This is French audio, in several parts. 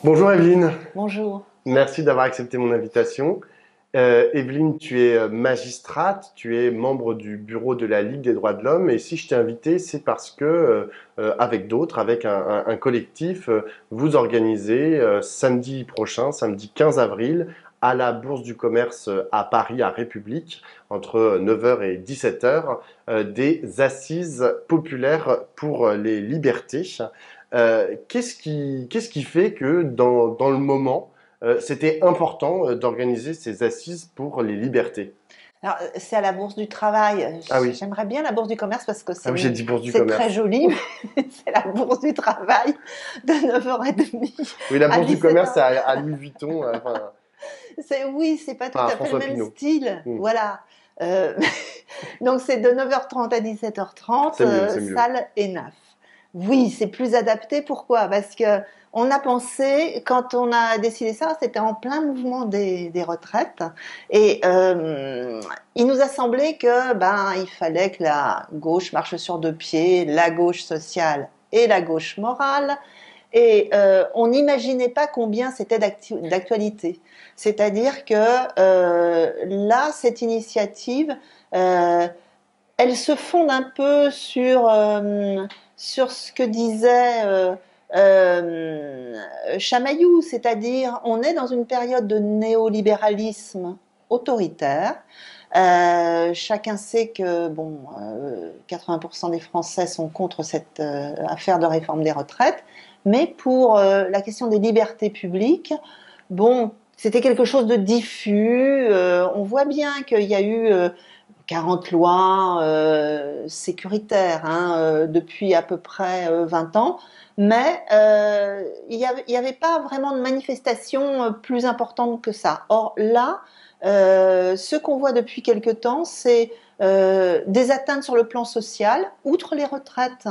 Bonjour Evelyne, Bonjour. merci d'avoir accepté mon invitation. Evelyne, tu es magistrate, tu es membre du bureau de la Ligue des droits de l'homme et si je t'ai invité, c'est parce que, avec d'autres, avec un collectif, vous organisez samedi prochain, samedi 15 avril, à la Bourse du Commerce à Paris, à République, entre 9 heures et 17 heures, des assises populaires pour les libertés. Qu'est-ce qui fait que dans le moment, c'était important d'organiser ces assises pour les libertés? Alors, c'est à la Bourse du Travail. Ah oui, J'aimerais bien la Bourse du Commerce parce que ah oui, j'ai dit Bourse du c'est très commerce. joli, mais c'est la Bourse du Travail de 9h30 Oui, la à Bourse du commerce, 17h. c'est à Louis Vuitton, Oui, c'est pas tout enfin à à fait le François même Pinault. style. Hmm. Voilà. Euh, donc, c'est de 9h30 à 17h30, C'est mieux, c'est mieux. salle ENAF. Oui, c'est plus adapté. Pourquoi? Parce que on a pensé, quand on a décidé ça, c'était en plein mouvement des retraites, et il nous a semblé que il fallait que la gauche marche sur deux pieds, la gauche sociale et la gauche morale, et on n'imaginait pas combien c'était d'actualité. C'est-à-dire que là, cette initiative, euh, elle se fonde un peu sur ce que disait Chamaillou, c'est-à-dire on est dans une période de néolibéralisme autoritaire. Chacun sait que 80% des Français sont contre cette affaire de réforme des retraites, mais pour la question des libertés publiques, c'était quelque chose de diffus. On voit bien qu'il y a eu 40 lois sécuritaires depuis à peu près 20 ans, mais il y avait pas vraiment de manifestation plus importante que ça. Or là, ce qu'on voit depuis quelque temps, c'est des atteintes sur le plan social, outre les retraites.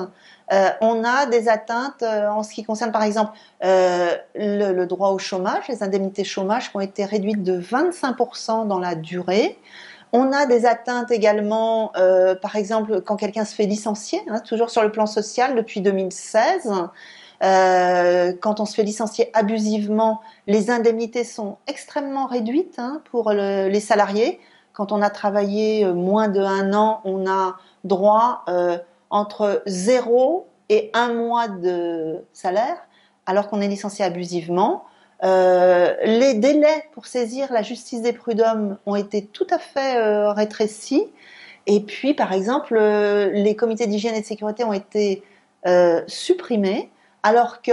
On a des atteintes en ce qui concerne par exemple le droit au chômage, les indemnités chômage qui ont été réduites de 25% dans la durée. On a des atteintes également, par exemple, quand quelqu'un se fait licencier, toujours sur le plan social, depuis 2016. Quand on se fait licencier abusivement, les indemnités sont extrêmement réduites pour les salariés. Quand on a travaillé moins de 1 an, on a droit entre 0 et 1 mois de salaire, alors qu'on est licencié abusivement. Les délais pour saisir la justice des prud'hommes ont été tout à fait rétrécis. Et puis, par exemple, les comités d'hygiène et de sécurité ont été supprimés, alors que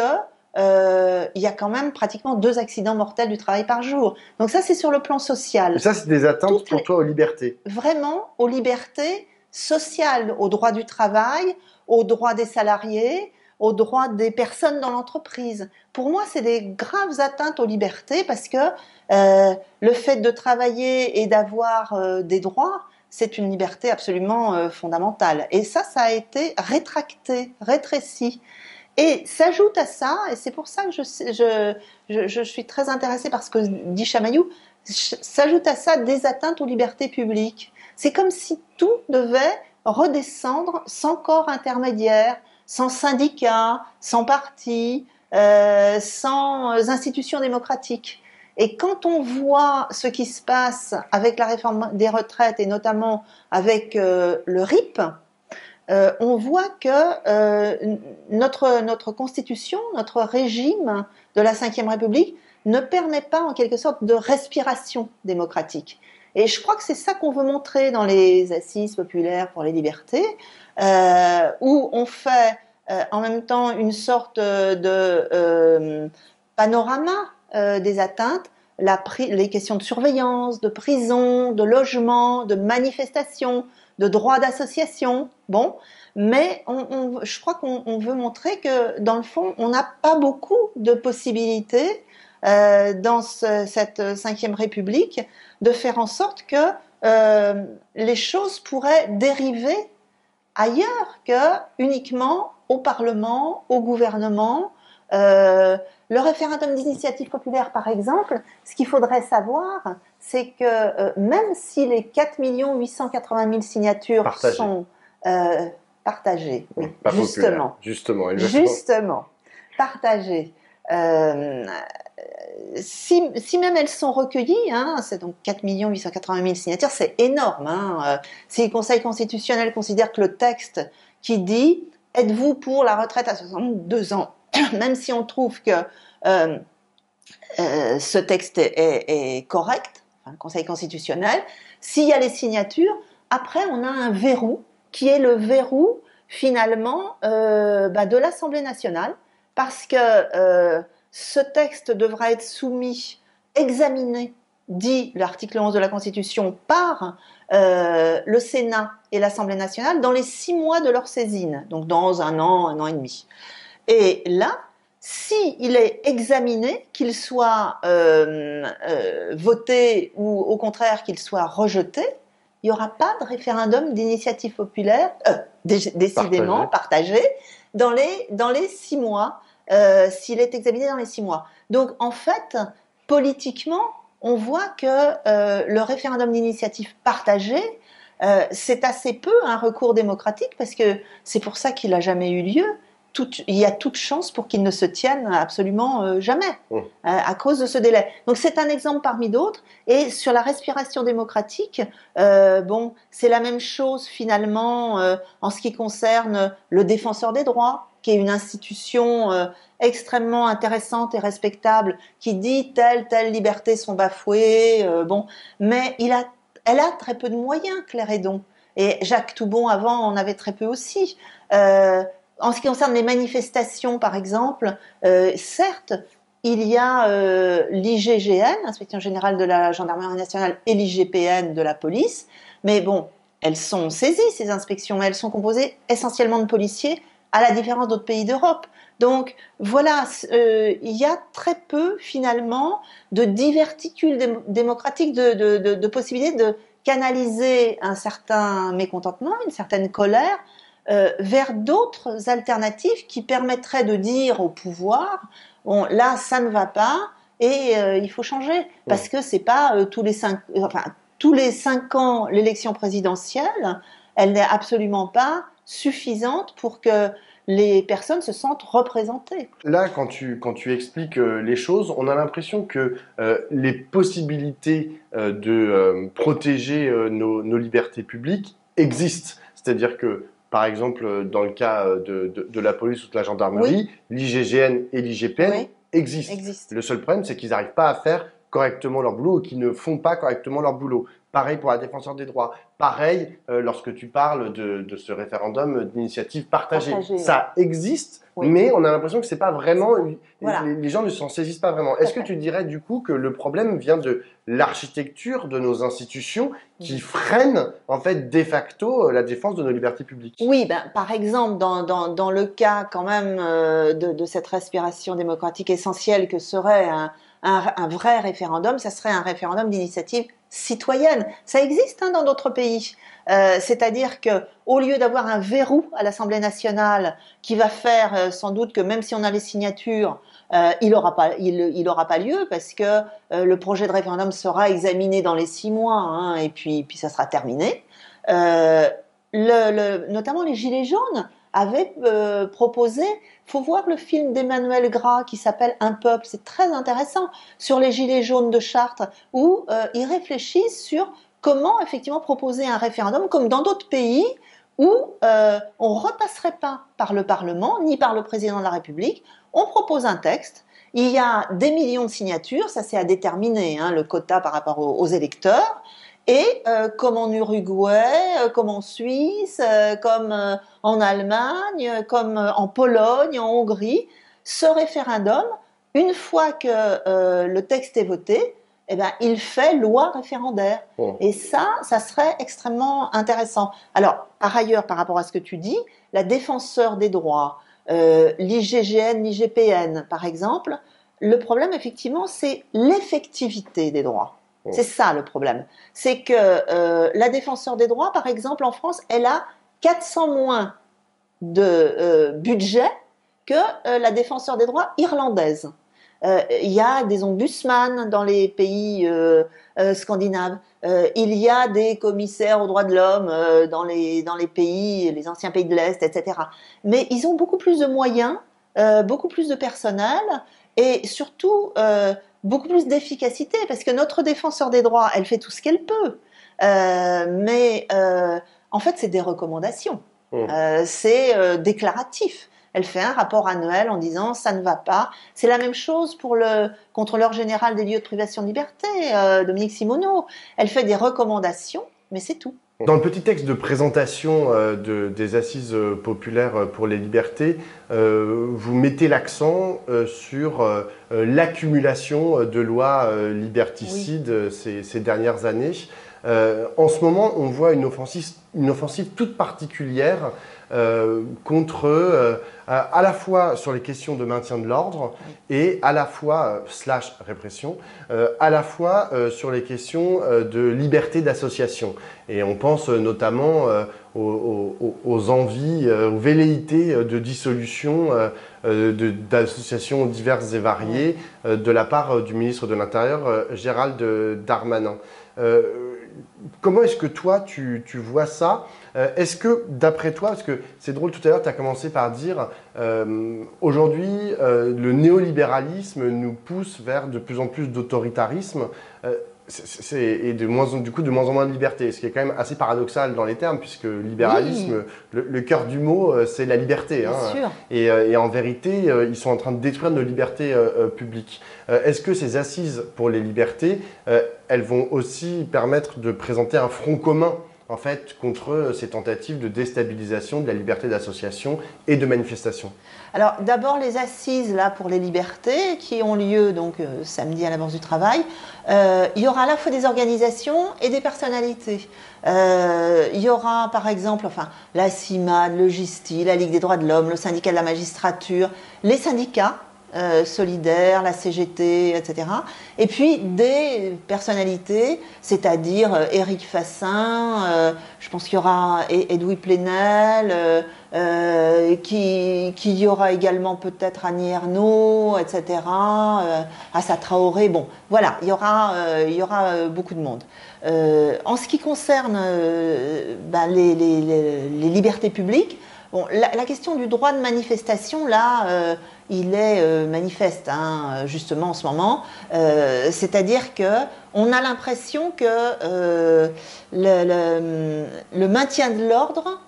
il y a quand même pratiquement 2 accidents mortels du travail par jour. Donc ça, c'est sur le plan Et social. ça, c'est des atteintes Toutes pour les, toi aux libertés. Vraiment aux libertés sociales, aux droits du travail, aux droits des salariés, aux droits des personnes dans l'entreprise. Pour moi, c'est des graves atteintes aux libertés parce que le fait de travailler et d'avoir des droits, c'est une liberté absolument fondamentale. Et ça a été rétracté, rétréci. Et s'ajoute à ça, et c'est pour ça que je suis très intéressée par ce que dit Chamaillou, s'ajoute à ça des atteintes aux libertés publiques. C'est comme si tout devait redescendre sans corps intermédiaire, sans syndicats, sans partis, sans institutions démocratiques. Et quand on voit ce qui se passe avec la réforme des retraites et notamment avec le RIP, on voit que notre constitution, notre régime de la Ve République ne permet pas en quelque sorte de respiration démocratique. Et je crois que c'est ça qu'on veut montrer dans les assises populaires pour les libertés, où on fait en même temps une sorte de panorama des atteintes, les questions de surveillance, de prison, de logement, de manifestation, de droit d'association. Bon, mais je crois qu'on veut montrer que dans le fond, on n'a pas beaucoup de possibilités dans cette Ve République de faire en sorte que les choses pourraient dériver ailleurs que uniquement au Parlement, au gouvernement. Le référendum d'initiative populaire, par exemple, ce qu'il faudrait savoir, c'est que même si les 4 880 000 signatures Partagées. sont partagées, oui, Pas populaires, justement, justement, exactement. justement, partagées, Euh, si même elles sont recueillies, hein, c'est donc 4 880 000 signatures, c'est énorme. Hein. Si le Conseil constitutionnel considère que le texte qui dit « Êtes-vous pour la retraite à 62 ans ?» même si on trouve que ce texte est correct, enfin, le Conseil constitutionnel, s'il y a les signatures, après on a un verrou qui est le verrou finalement de l'Assemblée nationale, parce que ce texte devra être soumis, examiné, dit l'article 11 de la Constitution, par le Sénat et l'Assemblée nationale dans les 6 mois de leur saisine, donc dans un an et demi. Et là, si il est examiné, qu'il soit voté ou au contraire qu'il soit rejeté, il n'y aura pas de référendum d'initiative populaire, décidément partagé, dans les 6 mois, s'il est examiné dans les 6 mois. Donc en fait, politiquement, on voit que le référendum d'initiative partagée, c'est assez peu un recours démocratique, parce que c'est pour ça qu'il n'a jamais eu lieu. Il y a toute chance pour qu'il ne se tienne absolument jamais, à cause de ce délai. Donc c'est un exemple parmi d'autres. Et sur la respiration démocratique, c'est la même chose finalement en ce qui concerne le défenseur des droits, qui est une institution extrêmement intéressante et respectable, qui dit telle liberté sont bafouées, mais elle a très peu de moyens, Claire Hédon. Et Jacques Toubon avant en avait très peu aussi. En ce qui concerne les manifestations, par exemple, certes, il y a l'IGGN, l'Inspection générale de la gendarmerie nationale, et l'IGPN de la police, mais bon, elles sont saisies, ces inspections, mais elles sont composées essentiellement de policiers, à la différence d'autres pays d'Europe. Donc voilà, il y a très peu finalement de diverticules démocratiques, de possibilités de canaliser un certain mécontentement, une certaine colère, vers d'autres alternatives qui permettraient de dire au pouvoir bon, là ça ne va pas et il faut changer, parce que c'est pas tous les 5 ans l'élection présidentielle, elle n'est absolument pas suffisante pour que les personnes se sentent représentées. Là, quand tu expliques les choses, on a l'impression que les possibilités de protéger nos libertés publiques existent. C'est-à-dire que, par exemple, dans le cas de la police ou de la gendarmerie, l'IGGN et l'IGPN existent. Le seul problème, c'est qu'ils n'arrivent pas à faire correctement leur boulot ou qu'ils ne font pas correctement leur boulot. Pareil pour la défenseur des droits. Pareil lorsque tu parles de ce référendum d'initiative partagée. Ça existe, mais on a l'impression que c'est pas vraiment. Les gens ne s'en saisissent pas vraiment. Est-ce que tu dirais du coup que le problème vient de l'architecture de nos institutions qui freine en fait de facto la défense de nos libertés publiques? Oui, par exemple dans le cas quand même de cette respiration démocratique essentielle que serait un vrai référendum, ça serait un référendum d'initiative citoyenne. Ça existe dans d'autres pays. C'est-à-dire que au lieu d'avoir un verrou à l'Assemblée nationale qui va faire sans doute que même si on a les signatures, il n'aura pas lieu, parce que le projet de référendum sera examiné dans les 6 mois et puis ça sera terminé. Notamment les Gilets jaunes avaient proposé, faut voir le film d'Emmanuel Gras qui s'appelle Un peuple, c'est très intéressant, sur les Gilets jaunes de Chartres, où ils réfléchissent sur comment effectivement proposer un référendum comme dans d'autres pays où on repasserait pas par le Parlement ni par le président de la République. On propose un texte, il y a des millions de signatures, ça c'est à déterminer, le quota par rapport aux électeurs. Et comme en Uruguay, comme en Suisse, comme en Allemagne, comme en Pologne, en Hongrie, ce référendum, une fois que le texte est voté, il fait loi référendaire. Et ça serait extrêmement intéressant. Alors, par ailleurs, par rapport à ce que tu dis, la défenseur des droits, l'IGGN, l'IGPN, par exemple, le problème, effectivement, c'est l'effectivité des droits. C'est ça le problème. C'est que la défenseur des droits, par exemple, en France, elle a 400 moins de budget que la défenseur des droits irlandaise. Il y a des ombudsman dans les pays scandinaves. Il y a des commissaires aux droits de l'homme dans les pays, les anciens pays de l'Est, etc. Mais ils ont beaucoup plus de moyens beaucoup plus de personnel et surtout beaucoup plus d'efficacité, parce que notre défenseur des droits, elle fait tout ce qu'elle peut, mais en fait c'est des recommandations, c'est déclaratif. Elle fait un rapport annuel en disant ça ne va pas. C'est la même chose pour le contrôleur général des lieux de privation de liberté, Dominique Simoneau. Elle fait des recommandations, mais c'est tout. Dans le petit texte de présentation des assises populaires pour les libertés, vous mettez l'accent sur l'accumulation de lois liberticides ces dernières années. En ce moment, on voit une offensive toute particulière contre, à la fois sur les questions de maintien de l'ordre et à la fois, slash répression, à la fois sur les questions de liberté d'association. Et on pense notamment aux envies, aux velléités de dissolution d'associations diverses et variées de la part du ministre de l'Intérieur, Gérald Darmanin. Comment est-ce que toi, tu vois ça? Est-ce que, d'après toi, parce que c'est drôle, tout à l'heure, tu as commencé par dire aujourd'hui, le néolibéralisme nous pousse vers de plus en plus d'autoritarisme et de moins en moins de liberté, ce qui est quand même assez paradoxal dans les termes, puisque libéralisme, le cœur du mot, c'est la liberté. Bien sûr. Et en vérité, ils sont en train de détruire nos libertés publiques. Est-ce que ces assises pour les libertés, elles vont aussi permettre de présenter un front commun en fait, contre ces tentatives de déstabilisation de la liberté d'association et de manifestation? Alors d'abord les assises là pour les libertés qui ont lieu donc samedi à la Bourse du Travail. Il y aura à la fois des organisations et des personnalités. Il y aura par exemple la CIMAD, le GISTI, la Ligue des droits de l'homme, le syndicat de la magistrature, les syndicats solidaires, la CGT, etc. Et puis des personnalités, c'est-à-dire Éric Fassin, je pense qu'il y aura Edoui Plenel, qu'il y aura également peut-être Annie Ernaux, etc., Assa Traoré. Bon, voilà, il y aura beaucoup de monde. En ce qui concerne les libertés publiques, bon, la question du droit de manifestation, là, il est manifeste, justement, en ce moment. C'est-à-dire qu'on a l'impression que le maintien de l'ordre,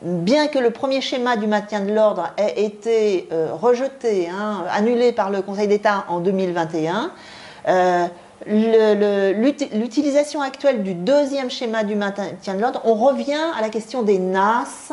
bien que le premier schéma du maintien de l'ordre ait été rejeté, annulé par le Conseil d'État en 2021, l'utilisation actuelle du deuxième schéma du maintien de l'ordre, on revient à la question des NAS,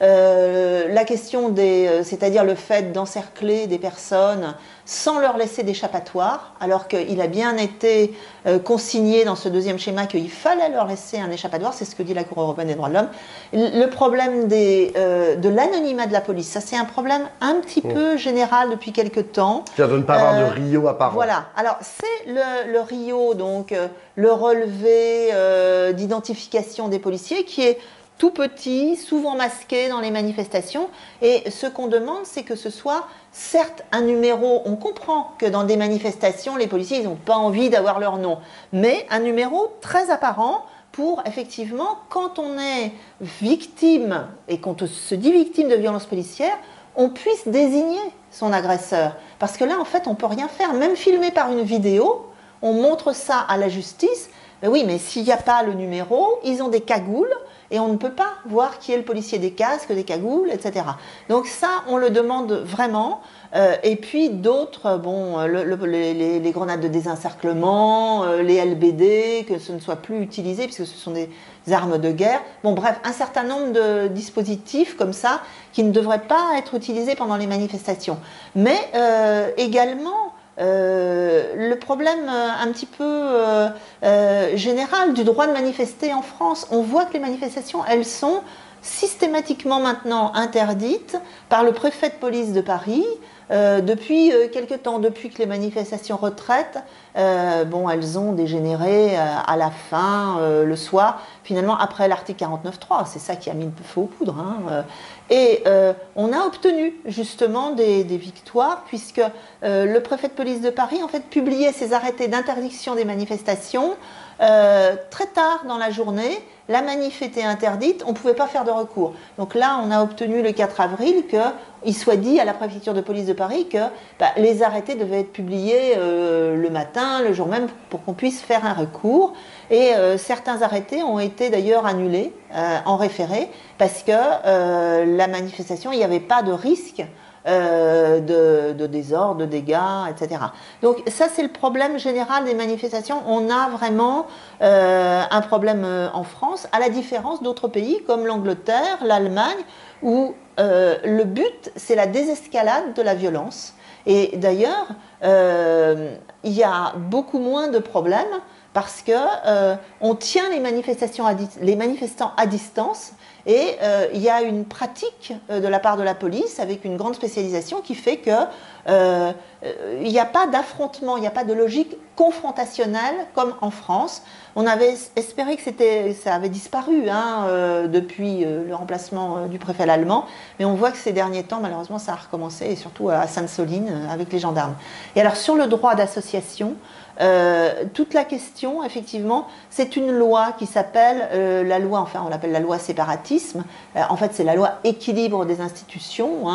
la question c'est-à-dire le fait d'encercler des personnes sans leur laisser d'échappatoire, alors qu'il a bien été consigné dans ce deuxième schéma qu'il fallait leur laisser un échappatoire, c'est ce que dit la Cour européenne des droits de l'homme. Le problème de l'anonymat de la police, ça c'est un problème un petit peu général depuis quelque temps. C'est-à-dire de ne pas avoir de Rio apparent. Voilà, alors c'est le Rio, donc le relevé d'identification des policiers qui est tout petit, souvent masqué dans les manifestations. Et ce qu'on demande, c'est que ce soit, certes, un numéro. On comprend que dans des manifestations, les policiers, ils n'ont pas envie d'avoir leur nom. Mais un numéro très apparent pour, effectivement, quand on est victime, et quand on se dit victime de violences policières, on puisse désigner son agresseur. Parce que là, en fait, on ne peut rien faire. Même filmé par une vidéo, on montre ça à la justice. Mais oui, mais s'il n'y a pas le numéro, ils ont des cagoules, et on ne peut pas voir qui est le policier, des casques, des cagoules, etc. Donc ça, on le demande vraiment. Et puis d'autres, bon, les grenades de désencerclement, les LBD, que ce ne soit plus utilisé, puisque ce sont des armes de guerre. Bon, bref, un certain nombre de dispositifs comme ça qui ne devraient pas être utilisés pendant les manifestations. Mais également, le problème un petit peu général du droit de manifester en France. On voit que les manifestations, elles sont systématiquement maintenant interdites par le préfet de police de Paris depuis quelque temps, depuis que les manifestations retraites, elles ont dégénéré à la fin, le soir, finalement après l'article 49.3, c'est ça qui a mis le feu aux poudres. Et on a obtenu justement des victoires, puisque le préfet de police de Paris en fait publiait ses arrêtés d'interdiction des manifestations très tard dans la journée, la manif était interdite, on ne pouvait pas faire de recours. Donc là, on a obtenu le 4 avril qu'il soit dit à la préfecture de police de Paris que les arrêtés devaient être publiés le matin, le jour même, pour qu'on puisse faire un recours. Et certains arrêtés ont été d'ailleurs annulés en référé parce que la manifestation, il n'y avait pas de risque de désordre, de dégâts, etc. Donc ça, c'est le problème général des manifestations. On a vraiment un problème en France, à la différence d'autres pays comme l'Angleterre, l'Allemagne, où le but, c'est la désescalade de la violence. Et d'ailleurs, il y a beaucoup moins de problèmes parce que on tient les manifestants à distance. Et il y a une pratique de la part de la police avec une grande spécialisation qui fait que il n'y a pas d'affrontement, il n'y a pas de logique confrontationnelle comme en France. On avait espéré que ça avait disparu depuis le remplacement du préfet allemand, mais on voit que ces derniers temps, malheureusement, ça a recommencé, et surtout à Sainte-Soline avec les gendarmes. Et alors sur le droit d'association, toute la question, effectivement, c'est une loi qui s'appelle la loi, enfin on l'appelle la loi séparatisme. En fait, c'est la loi équilibre des institutions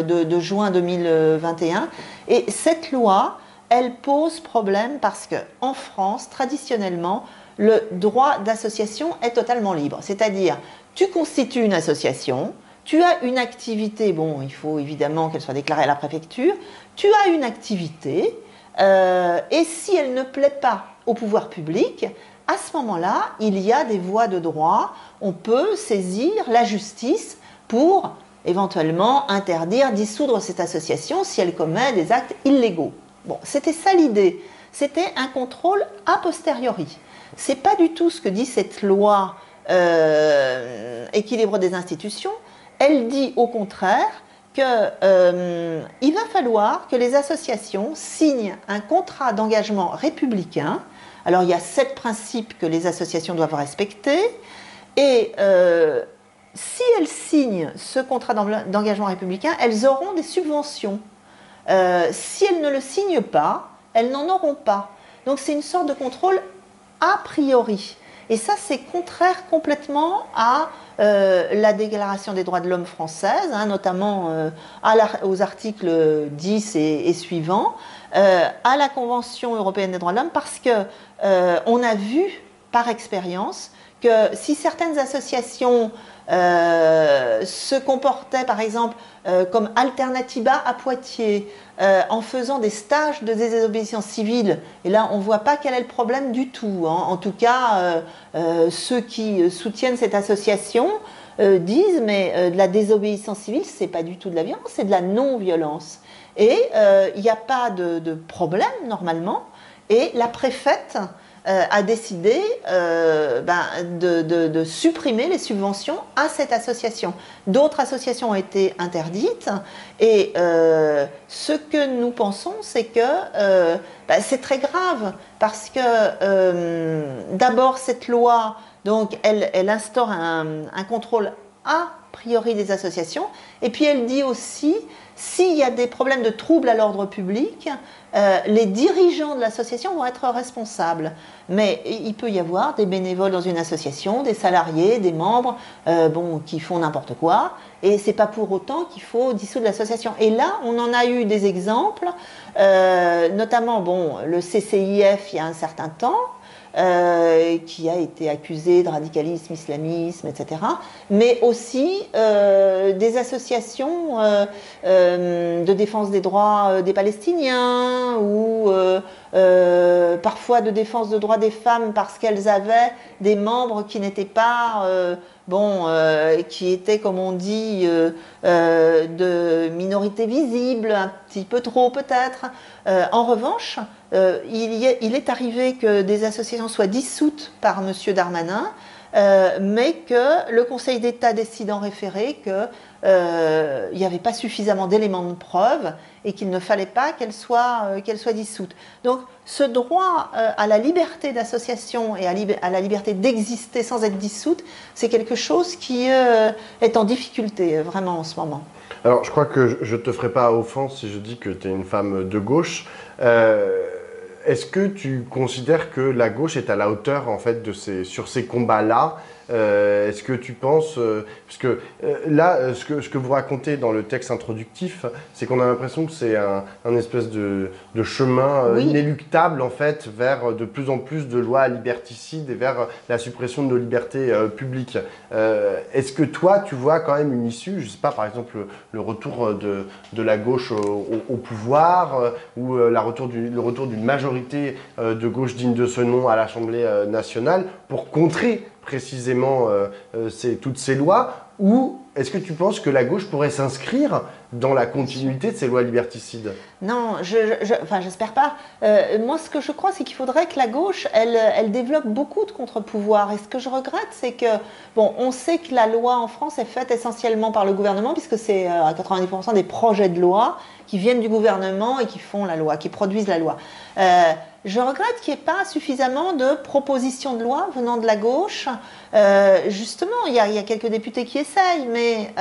de juin 2021. Et cette loi, elle pose problème parce que en France, traditionnellement, le droit d'association est totalement libre. C'est-à-dire, tu constitues une association, tu as une activité, bon, il faut évidemment qu'elle soit déclarée à la préfecture, tu as une activité. Et si elle ne plaît pas au pouvoir public, à ce moment-là, il y a des voies de droit. On peut saisir la justice pour éventuellement interdire, dissoudre cette association si elle commet des actes illégaux. Bon, c'était ça l'idée. C'était un contrôle a posteriori. C'est pas du tout ce que dit cette loi équilibre des institutions. Elle dit au contraire qu'il va falloir que les associations signent un contrat d'engagement républicain. Alors il y a 7 principes que les associations doivent respecter, et si elles signent ce contrat d'engagement républicain, elles auront des subventions. Si elles ne le signent pas, elles n'en auront pas. Donc c'est une sorte de contrôle a priori. Et ça, c'est contraire complètement à la Déclaration des droits de l'homme française, notamment aux articles 10 et suivants, à la Convention européenne des droits de l'homme, parce qu'on a vu par expérience que si certaines associations se comportaient, par exemple, comme Alternativa à Poitiers, en faisant des stages de désobéissance civile, et là on ne voit pas quel est le problème du tout. En tout cas, ceux qui soutiennent cette association disent mais de la désobéissance civile, c'est pas du tout de la violence, c'est de la non-violence. Et il n'y a pas de problème normalement, et la préfète a décidé de supprimer les subventions à cette association. D'autres associations ont été interdites, et ce que nous pensons, c'est que c'est très grave, parce que d'abord cette loi, donc, elle instaure un contrôle a priori des associations, et puis elle dit aussi, s'il y a des problèmes de troubles à l'ordre public, les dirigeants de l'association vont être responsables. Mais il peut y avoir des bénévoles dans une association, des salariés, des membres qui font n'importe quoi, et c'est pas pour autant qu'il faut dissoudre l'association. Et là, on en a eu des exemples, notamment le CCIF il y a un certain temps, qui a été accusé de radicalisme, islamisme, etc. Mais aussi des associations de défense des droits des Palestiniens, ou parfois de défense des droits des femmes parce qu'elles avaient des membres qui n'étaient pas qui étaient, comme on dit, de minorité visible, un petit peu trop peut-être. En revanche, il est arrivé que des associations soient dissoutes par M. Darmanin, mais que le Conseil d'État décide en référé qu'il n'y avait pas suffisamment d'éléments de preuve et qu'il ne fallait pas qu'elle soit dissoute. Donc ce droit à la liberté d'association et à la liberté d'exister sans être dissoute, c'est quelque chose qui est en difficulté vraiment en ce moment. Alors je crois que je ne te ferai pas offense si je dis que tu es une femme de gauche. Est-ce que tu considères que la gauche est à la hauteur en fait sur ces combats-là? Est-ce que tu penses, parce que là, ce que vous racontez dans le texte introductif, c'est qu'on a l'impression que c'est un espèce de chemin Oui. inéluctable en fait vers de plus en plus de lois liberticides et vers la suppression de nos libertés publiques. Est-ce que toi, tu vois quand même une issue, je sais pas, par exemple le retour de la gauche au pouvoir ou le retour d'une majorité de gauche digne de ce nom à l'Assemblée nationale pour contrer précisément toutes ces lois, ou est-ce que tu penses que la gauche pourrait s'inscrire dans la continuité de ces lois liberticides? Non, enfin, j'espère pas. Moi, ce que je crois, c'est qu'il faudrait que la gauche, elle développe beaucoup de contre-pouvoirs. Et ce que je regrette, c'est que, bon, on sait que la loi en France est faite essentiellement par le gouvernement, puisque c'est à 90% des projets de loi qui viennent du gouvernement et qui font la loi, qui produisent la loi. Je regrette qu'il n'y ait pas suffisamment de propositions de loi venant de la gauche. Justement, il y a quelques députés qui essayent, mais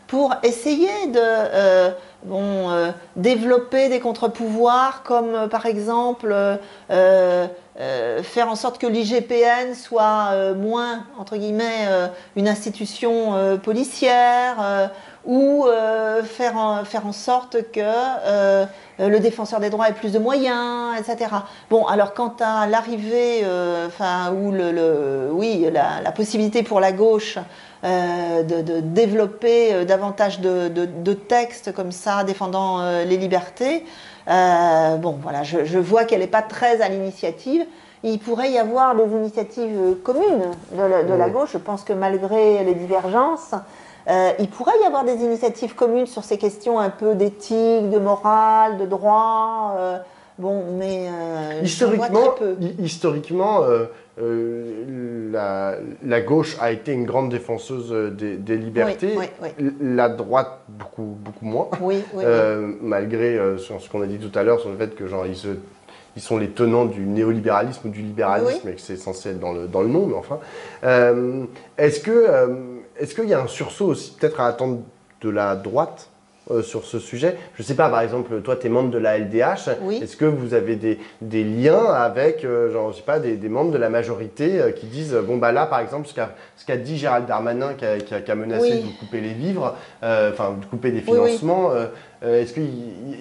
pour essayer de développer des contre-pouvoirs, comme par exemple faire en sorte que l'IGPN soit moins, entre guillemets, une institution policière, ou faire en sorte que le défenseur des droits ait plus de moyens, etc. Bon, alors quant à l'arrivée, ou la possibilité pour la gauche de développer davantage de textes comme ça, défendant les libertés, bon, voilà, je vois qu'elle n'est pas très à l'initiative. Il pourrait y avoir des initiatives communes de la gauche. Je pense que malgré les divergences, il pourrait y avoir des initiatives communes sur ces questions un peu d'éthique, de morale, de droit. Bon, mais Historiquement, très peu. historiquement la gauche a été une grande défenseuse des libertés, Oui, oui, oui. la droite beaucoup, beaucoup moins, Oui, oui, malgré ce qu'on a dit tout à l'heure sur le fait que genre, ils sont les tenants du néolibéralisme ou du libéralisme, oui. et que c'est censé être dans le nom, mais enfin. Est-ce qu'il y a un sursaut aussi peut-être à attendre de la droite sur ce sujet? Je ne sais pas, par exemple, toi, tu es membre de la LDH. Oui. Est-ce que vous avez des liens avec, genre, je sais pas, des membres de la majorité qui disent, bon, bah là, par exemple, ce qu'a dit Gérald Darmanin, qui a menacé Oui. de vous couper les vivres, de couper des Oui, oui. financements, est-ce que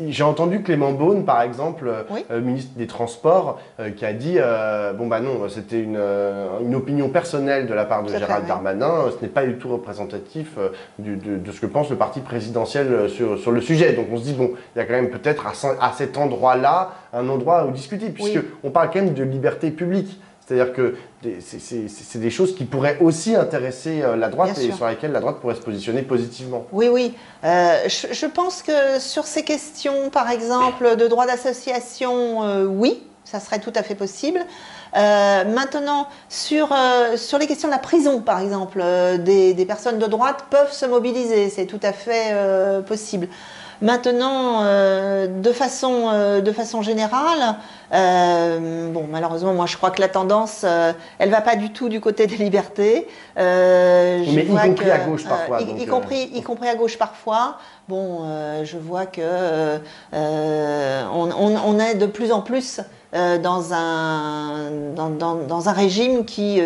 j'ai entendu Clément Beaune, par exemple, Oui. ministre des Transports, qui a dit bon bah non, c'était une opinion personnelle de la part de Tout à fait, Gérald oui. Darmanin, ce n'est pas du tout représentatif de ce que pense le parti présidentiel sur le sujet. Donc on se dit bon, il y a quand même peut-être à cet endroit-là un endroit où discuter, puisque Oui. on parle quand même de liberté publique. C'est-à-dire que c'est des choses qui pourraient aussi intéresser la droite Bien et sûr. sur lesquelles la droite pourrait se positionner positivement. Oui, oui. Je pense que sur ces questions, par exemple, de droit d'association, oui, ça serait tout à fait possible. Maintenant, sur les questions de la prison, par exemple, des personnes de droite peuvent se mobiliser, c'est tout à fait possible. Maintenant, de façon générale, bon, malheureusement, moi, je crois que la tendance, elle va pas du tout du côté des libertés. Mais y compris à gauche parfois. Y compris à gauche parfois. Bon, je vois que on est de plus en plus dans un régime qui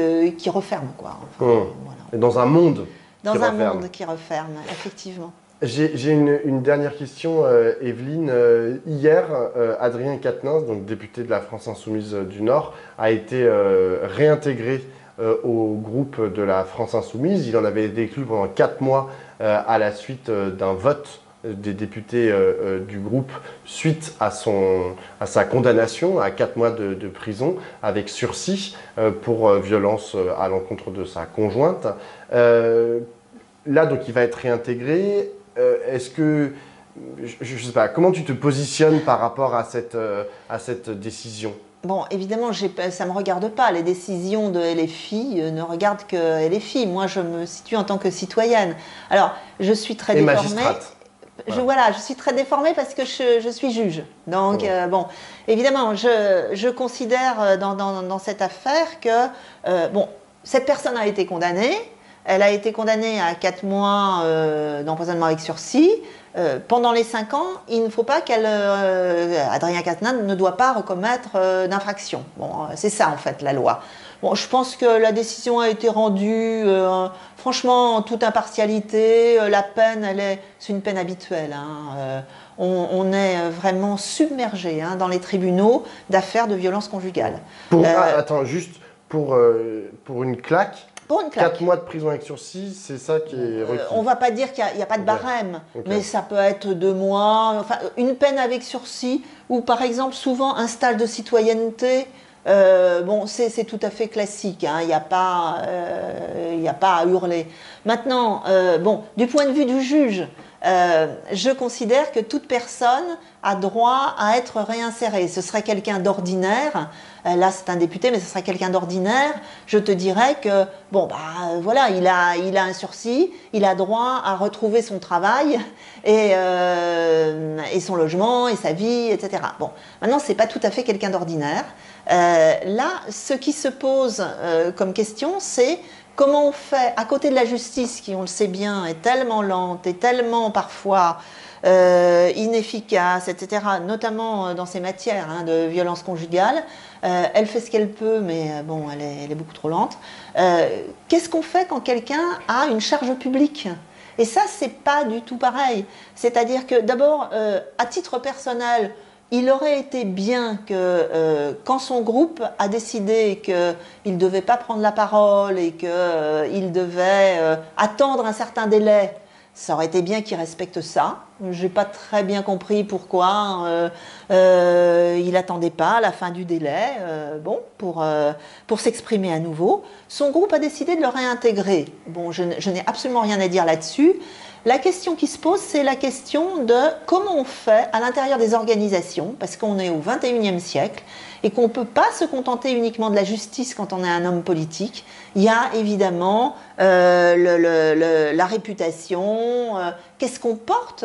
referme, quoi. Enfin, voilà. Et dans un monde Dans qui un referme. monde qui referme, effectivement. J'ai une dernière question, Evelyne. Hier, Adrien Quatennens, donc député de la France Insoumise du Nord, a été réintégré au groupe de la France Insoumise. Il en avait été exclu pendant 4 mois à la suite d'un vote des députés du groupe suite à sa condamnation à 4 mois de prison avec sursis pour violence à l'encontre de sa conjointe. Là, donc, il va être réintégré. Est-ce que, je ne sais pas, comment tu te positionnes par rapport à cette décision? Bon, évidemment, ça ne me regarde pas. Les décisions de LFI ne regardent que LFI. Moi, je me situe en tant que citoyenne. Alors, je suis très déformée. Magistrate. Voilà, je suis très déformée parce que je suis juge. Donc, bon, évidemment, je considère dans cette affaire que, bon, cette personne a été condamnée. Elle a été condamnée à 4 mois d'emprisonnement avec sursis. Pendant les 5 ans, il ne faut pas Adrien Quatennens ne doit pas recommettre d'infraction. Bon, c'est ça en fait la loi. Bon, je pense que la décision a été rendue, franchement, en toute impartialité. La peine, c'est une peine habituelle. Hein. On est vraiment submergé hein, dans les tribunaux d'affaires de violence conjugale. Attends, juste pour une claque. Pour une claque. 4 mois de prison avec sursis, c'est ça qui est requis. On ne va pas dire qu'il n'y a pas de barème, mais ça peut être 2 mois. Enfin, une peine avec sursis, ou par exemple, souvent un stage de citoyenneté. Bon, c'est tout à fait classique, hein, il n'y a pas à hurler. Maintenant, bon, du point de vue du juge, je considère que toute personne a droit à être réinsérée. Ce serait quelqu'un d'ordinaire, là c'est un député, mais ce serait quelqu'un d'ordinaire, je te dirais que, bon, bah voilà, il a un sursis, il a droit à retrouver son travail et son logement et sa vie, etc. Bon, maintenant, c'est pas tout à fait quelqu'un d'ordinaire. Là, ce qui se pose comme question, c'est comment on fait, à côté de la justice, qui, on le sait bien, est tellement lente et tellement parfois inefficace, etc., notamment dans ces matières hein, de violence conjugale, elle fait ce qu'elle peut, mais bon, elle est beaucoup trop lente. Qu'est-ce qu'on fait quand quelqu'un a une charge publique ? Et ça, c'est pas du tout pareil. C'est-à-dire que, d'abord, à titre personnel, il aurait été bien que quand son groupe a décidé qu'il ne devait pas prendre la parole et qu'il devait attendre un certain délai, ça aurait été bien qu'il respecte ça. Je n'ai pas très bien compris pourquoi il n'attendait pas la fin du délai pour s'exprimer à nouveau. Son groupe a décidé de le réintégrer. Bon, je n'ai absolument rien à dire là-dessus. La question qui se pose, c'est la question de comment on fait à l'intérieur des organisations, parce qu'on est au XXIe siècle et qu'on ne peut pas se contenter uniquement de la justice quand on est un homme politique. Il y a évidemment la réputation, qu'est-ce qu'on porte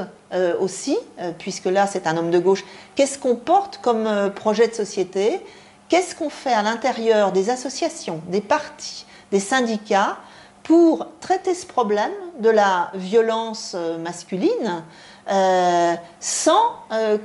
aussi, puisque là c'est un homme de gauche, qu'est-ce qu'on porte comme projet de société, qu'est-ce qu'on fait à l'intérieur des associations, des partis, des syndicats, pour traiter ce problème de la violence masculine sans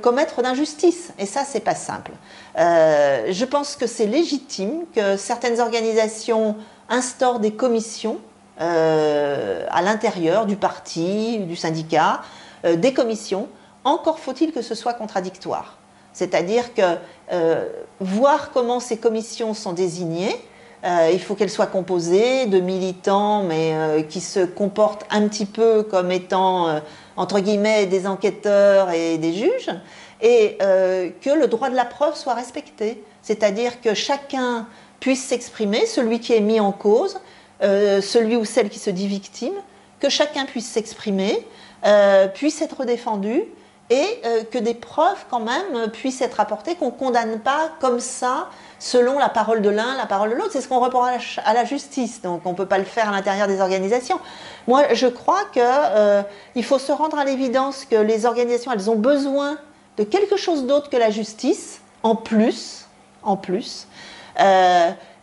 commettre d'injustice. Et ça, c'est pas simple. Je pense que c'est légitime que certaines organisations instaurent des commissions à l'intérieur du parti, du syndicat, des commissions. Encore faut-il que ce soit contradictoire. C'est-à-dire que voir comment ces commissions sont désignées, il faut qu'elle soit composée de militants, mais qui se comportent un petit peu comme étant, entre guillemets, des enquêteurs et des juges, et que le droit de la preuve soit respecté. C'est-à-dire que chacun puisse s'exprimer, celui qui est mis en cause, celui ou celle qui se dit victime, que chacun puisse s'exprimer, puisse être défendu, et que des preuves quand même puissent être apportées, qu'on ne condamne pas comme ça, selon la parole de l'un, la parole de l'autre. C'est ce qu'on reproche à la justice, donc on ne peut pas le faire à l'intérieur des organisations. Moi, je crois qu'il faut se rendre à l'évidence que les organisations, elles ont besoin de quelque chose d'autre que la justice, en plus,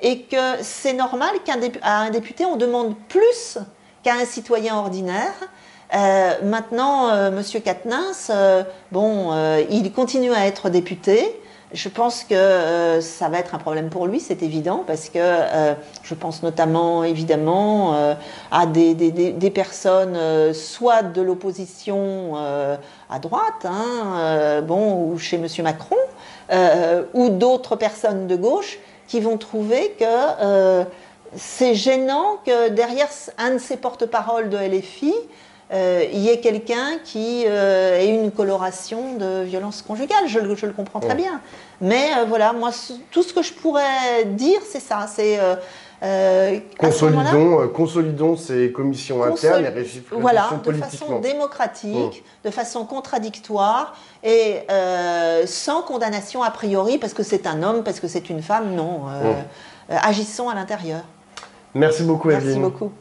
et que c'est normal qu'à un député, on demande plus qu'à un citoyen ordinaire. Maintenant, Monsieur Quatennens, il continue à être député. Je pense que ça va être un problème pour lui, c'est évident, parce que je pense notamment, évidemment, à des personnes, soit de l'opposition à droite, ou chez Monsieur Macron, ou d'autres personnes de gauche qui vont trouver que c'est gênant que derrière un de ces porte-paroles de LFI, il y ait quelqu'un qui ait une coloration de violence conjugale. Je le comprends très bien. Mais voilà, moi, tout ce que je pourrais dire, c'est ça. C'est consolidons ces commissions internes et réfléchissons voilà, de politiquement. façon démocratique, de façon contradictoire et sans condamnation a priori parce que c'est un homme, parce que c'est une femme. Non, agissons à l'intérieur. Merci beaucoup, Evelyne. Merci beaucoup.